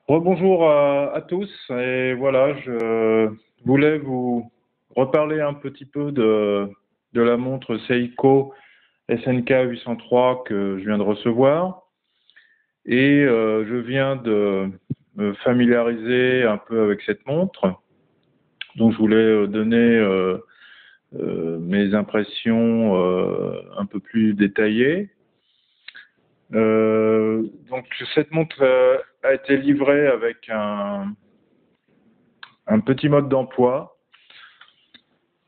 Rebonjour à tous, et voilà, je voulais vous reparler un petit peu de la montre Seiko SNK 803 que je viens de recevoir, et je viens de me familiariser un peu avec cette montre, donc je voulais donner mes impressions un peu plus détaillées. Donc cette montre a été livrée avec un petit mode d'emploi.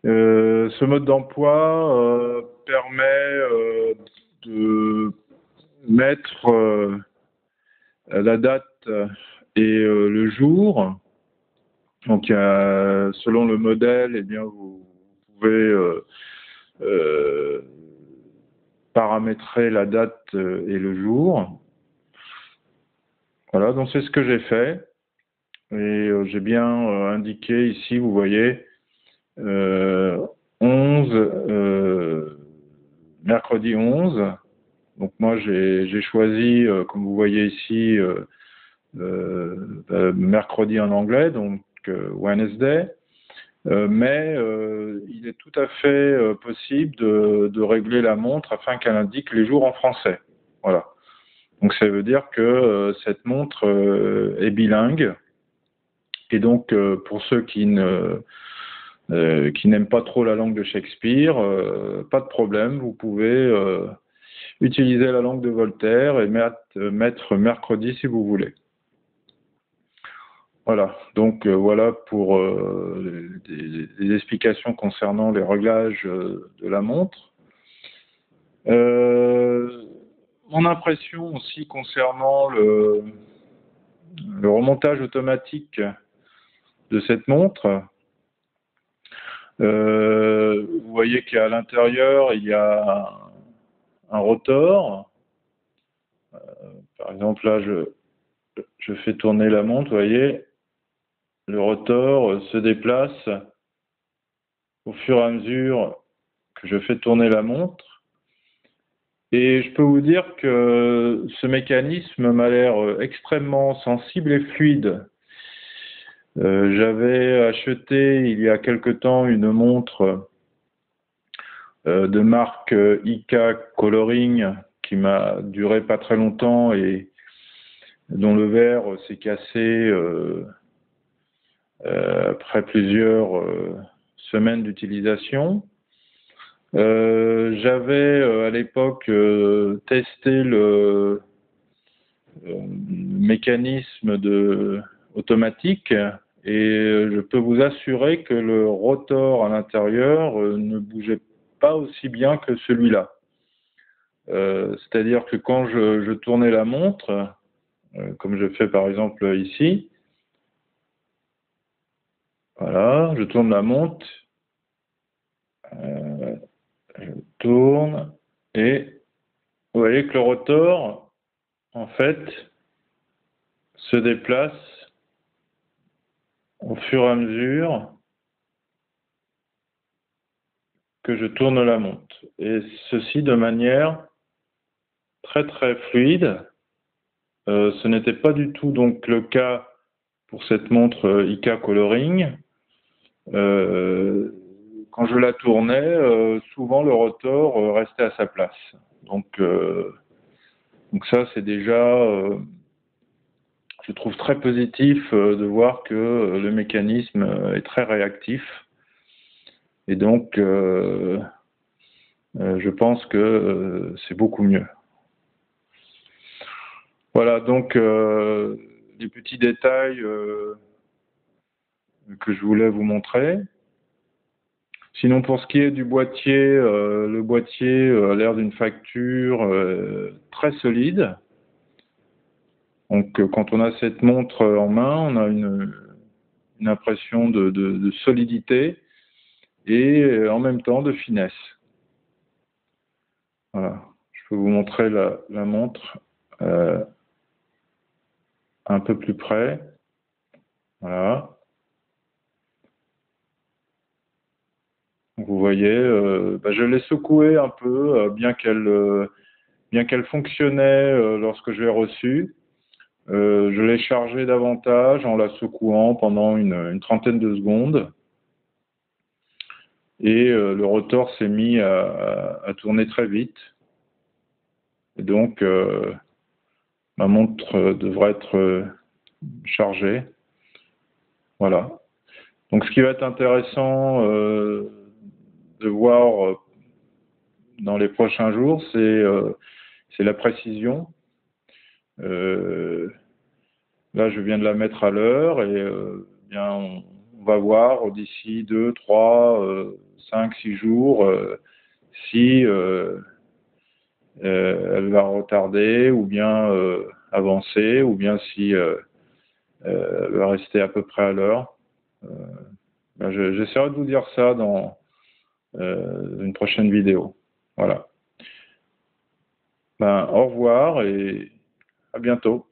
Ce mode d'emploi permet de mettre la date et le jour. Donc, selon le modèle, eh bien, vous pouvez paramétrer la date et le jour. Voilà, donc c'est ce que j'ai fait. Et j'ai bien indiqué ici, vous voyez, 11, mercredi 11. Donc moi j'ai choisi, comme vous voyez ici, mercredi en anglais, donc Wednesday. Mais il est tout à fait possible de régler la montre afin qu'elle indique les jours en français. Voilà. Donc ça veut dire que cette montre est bilingue. Et donc pour ceux qui n'aiment pas trop la langue de Shakespeare, pas de problème, vous pouvez utiliser la langue de Voltaire et mettre mercredi si vous voulez. Voilà, donc voilà pour des explications concernant les réglages de la montre. Mon impression aussi concernant le remontage automatique de cette montre. Vous voyez qu'à l'intérieur, il y a un rotor. Par exemple, là, je fais tourner la montre, vous voyez, le rotor se déplace au fur et à mesure que je fais tourner la montre. Et je peux vous dire que ce mécanisme m'a l'air extrêmement sensible et fluide. J'avais acheté il y a quelque temps une montre de marque IK Coloring qui m'a duré pas très longtemps et dont le verre s'est cassé après plusieurs semaines d'utilisation. J'avais à l'époque testé le mécanisme automatique et je peux vous assurer que le rotor à l'intérieur ne bougeait pas aussi bien que celui-là. C'est-à-dire que quand je tournais la montre, comme je fais par exemple ici, voilà, je tourne la montre, je tourne et vous voyez que le rotor, en fait, se déplace au fur et à mesure que je tourne la montre. Et ceci de manière très très fluide. Ce n'était pas du tout donc le cas pour cette montre IK Coloring. Quand je la tournais, souvent le rotor restait à sa place. Donc ça c'est déjà, je trouve très positif de voir que le mécanisme est très réactif. Et donc je pense que c'est beaucoup mieux. Voilà, donc les petits détails que je voulais vous montrer. Sinon, pour ce qui est du boîtier, le boîtier a l'air d'une facture très solide. Donc, quand on a cette montre en main, on a une impression de solidité et en même temps de finesse. Voilà, je peux vous montrer la montre un peu plus près. Voilà. Donc, vous voyez, je l'ai secouée un peu, bien qu'elle fonctionnait lorsque je l'ai reçue. Je l'ai chargé davantage en la secouant pendant une trentaine de secondes. Et le rotor s'est mis à tourner très vite. Et donc, ma montre devrait être chargée. Voilà. Donc, ce qui va être intéressant de voir dans les prochains jours, c'est la précision. Là, je viens de la mettre à l'heure et bien, on va voir d'ici 2, 3, 5, 6 jours si elle va retarder ou bien avancer ou bien si elle va rester à peu près à l'heure. J'essaierai de vous dire ça dans une prochaine vidéo. Voilà. Ben, au revoir et à bientôt.